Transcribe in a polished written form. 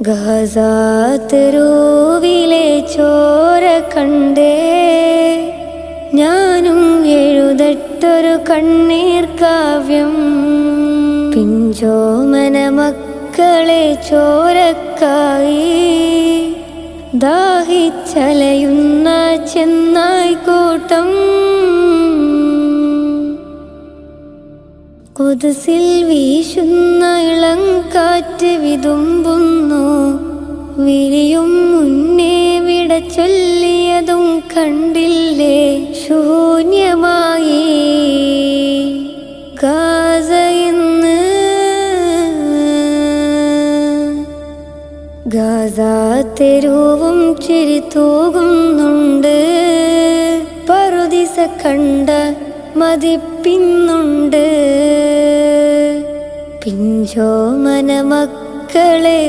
ഗസാതെരുവിലെ ചോര കണ്ടേ ഞാനും എഴുതട്ടൊരു കണ്ണീർ കാവ്യം. പിഞ്ചോമന മക്കളെ ചോരക്കായി ദാഹിച്ചലയുന്ന ചെന്നായ്ക്കൂട്ടം. ഖുദ്സിൽ വീശുന്ന ഇളം കാറ്റ് വിതുമ്പുന്നു. വിരിയും മുന്നേ വിട ചൊല്ലിയതും കണ്ടില്ലേ ശൂന്യമായി ഗാസ ഇന്ന്. ഗാസ തെരുവും ചിരി തൂകുന്നുണ്ട്. പറുദിസ കണ്ട മതിപ്പിന്നുണ്ട്. പിഞ്ചോമന മക്കളെ